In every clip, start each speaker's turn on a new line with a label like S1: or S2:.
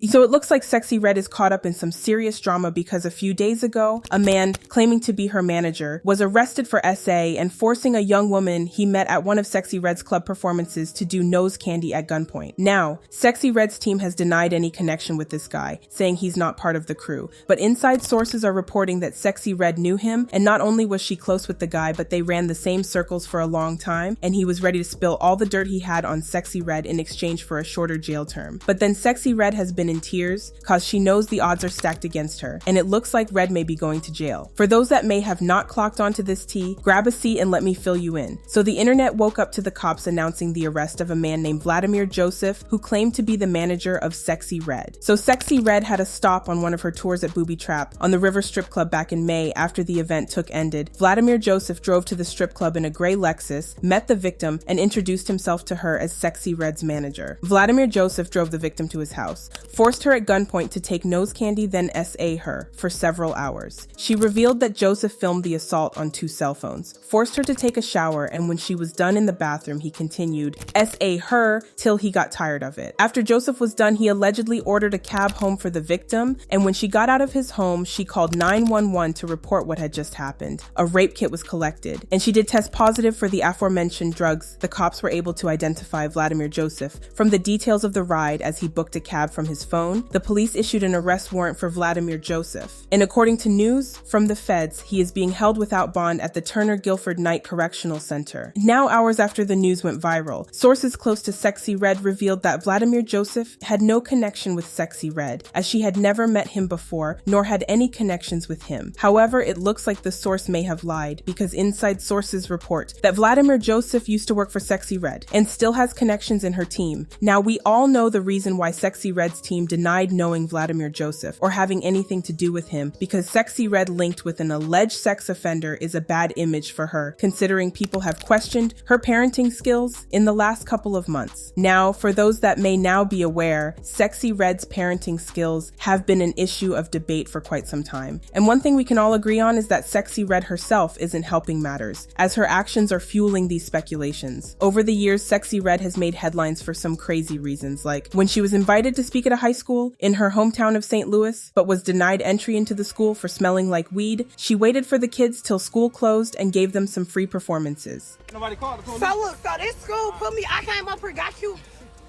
S1: So it looks like Sexyy Red is caught up in some serious drama because a few days ago, a man claiming to be her manager was arrested for SA and forcing a young woman he met at one of Sexyy Red's club performances to do nose candy at gunpoint. Now, Sexyy Red's team has denied any connection with this guy, saying he's not part of the crew. But inside sources are reporting that Sexyy Red knew him, and not only was she close with the guy, but they ran the same circles for a long time, and he was ready to spill all the dirt he had on Sexyy Red in exchange for a shorter jail term. But then Sexyy Red has been in tears, cause she knows the odds are stacked against her, and it looks like Red may be going to jail. For those that may have not clocked onto this tea, grab a seat and let me fill you in. So the internet woke up to the cops announcing the arrest of a man named Vladimir Joseph, who claimed to be the manager of Sexyy Red. So Sexyy Red had a stop on one of her tours at Booby Trap on the River Strip Club back in May after the event ended. Vladimir Joseph drove to the strip club in a gray Lexus, met the victim, and introduced himself to her as Sexyy Red's manager. Vladimir Joseph drove the victim to his house, forced her at gunpoint to take nose candy, then SA her for several hours. She revealed that Joseph filmed the assault on 2 cell phones, forced her to take a shower, and when she was done in the bathroom, he continued SA her till he got tired of it. After Joseph was done, he allegedly ordered a cab home for the victim, and when she got out of his home, she called 911 to report what had just happened. A rape kit was collected, and she did test positive for the aforementioned drugs. The cops were able to identify Vladimir Joseph from the details of the ride as he booked a cab from his phone. The police issued an arrest warrant for Vladimir Joseph, and according to news from the feds, he is being held without bond at the Turner Guilford Knight Correctional Center. Now, hours after the news went viral, sources close to Sexyy Red revealed that Vladimir Joseph had no connection with Sexyy Red, as she had never met him before, nor had any connections with him. However, it looks like the source may have lied, because inside sources report that Vladimir Joseph used to work for Sexyy Red and still has connections in her team. Now, we all know the reason why Sexyy Red's team denied knowing Vladimir Joseph or having anything to do with him, because Sexyy Red linked with an alleged sex offender is a bad image for her, considering people have questioned her parenting skills in the last couple of months. Now, for those that may now be aware, Sexyy Red's parenting skills have been an issue of debate for quite some time. And one thing we can all agree on is that Sexyy Red herself isn't helping matters, as her actions are fueling these speculations. Over the years, Sexyy Red has made headlines for some crazy reasons, like when she was invited to speak at a high school in her hometown of St. Louis, but was denied entry into the school for smelling like weed. She waited for the kids till school closed and gave them some free performances.
S2: Nobody called the police. So look, so this school put me, I came up here, got you,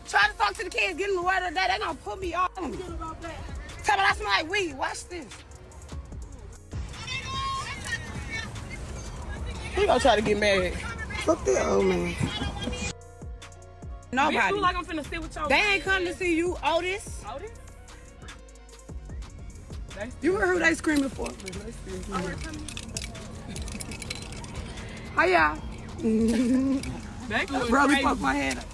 S2: try to talk to the kids, get in the weather today, they gonna put me on. Tell me I smell like weed, watch this. He gonna try to get mad. Fuck that old man. Nobody.
S1: Like I'm finna sit with y'all.
S2: They ain't come to see you, Otis. Otis? You heard who they screaming for? Hiya. Bro, me poke my head up.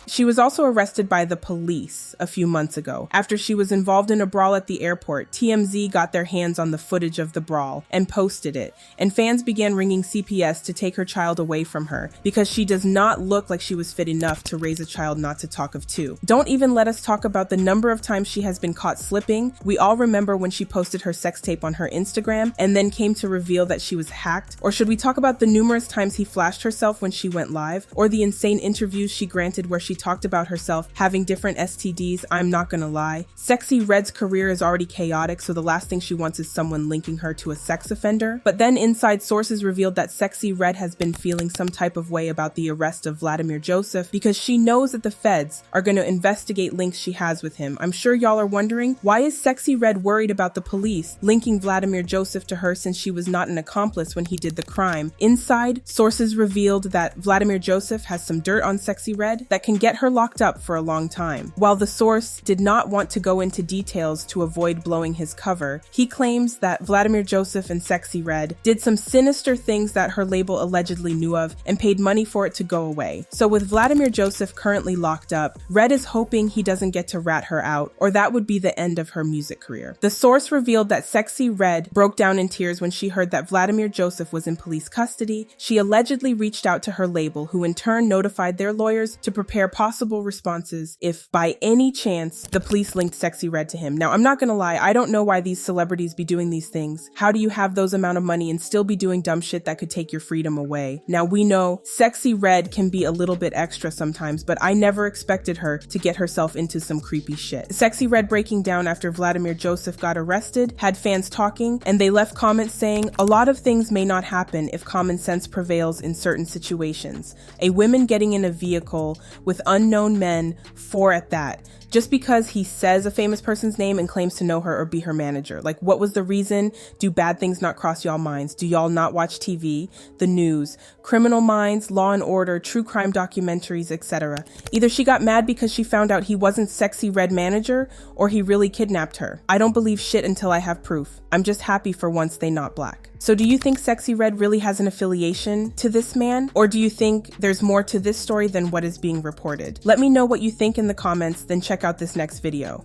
S1: She was also arrested by the police a few months ago. After she was involved in a brawl at the airport, TMZ got their hands on the footage of the brawl and posted it, and fans began ringing CPS to take her child away from her because she does not look like she was fit enough to raise a child not to talk of 2. Don't even let us talk about the number of times she has been caught slipping. We all remember when she posted her sex tape on her Instagram and then came to reveal that she was hacked. Or should we talk about the numerous times he flashed herself when she went live, or the insane interviews she granted where she talked about herself having different STDs? I'm not gonna lie. Sexyy Red's career is already chaotic, so the last thing she wants is someone linking her to a sex offender. But then inside sources revealed that Sexyy Red has been feeling some type of way about the arrest of Vladimir Joseph because she knows that the feds are gonna investigate links she has with him. I'm sure y'all are wondering, why is Sexyy Red worried about the police linking Vladimir Joseph to her since she was not an accomplice when he did the crime? Inside, sources revealed that Vladimir Joseph has some dirt on Sexyy Red that can get her locked up for a long time. While the source did not want to go into details to avoid blowing his cover, he claims that Vladimir Joseph and Sexyy Red did some sinister things that her label allegedly knew of and paid money for it to go away. So with Vladimir Joseph currently locked up, Red is hoping he doesn't get to rat her out, or that would be the end of her music career. The source revealed that Sexyy Red broke down in tears when she heard that Vladimir Joseph was in police custody. She allegedly reached out to her label, who in turn notified their lawyer lawyers to prepare possible responses if, by any chance, the police linked Sexyy Red to him. Now, I'm not gonna lie, I don't know why these celebrities be doing these things. How do you have those amount of money and still be doing dumb shit that could take your freedom away? Now, we know Sexyy Red can be a little bit extra sometimes, but I never expected her to get herself into some creepy shit. Sexyy Red breaking down after Vladimir Joseph got arrested had fans talking, and they left comments saying, "A lot of things may not happen if common sense prevails in certain situations. A woman getting in a vehicle with unknown men, 4 at that. Just because he says a famous person's name and claims to know her or be her manager. Like, what was the reason? Do bad things not cross y'all minds? Do y'all not watch TV, the news, Criminal Minds, Law and Order, true crime documentaries, etc.? Either she got mad because she found out he wasn't Sexyy Red manager, or he really kidnapped her. I don't believe shit until I have proof. I'm just happy for once they not black." So do you think Sexyy Red really has an affiliation to this man? Or do you think there's more to this story than what is being reported? Let me know what you think in the comments, then check out this next video.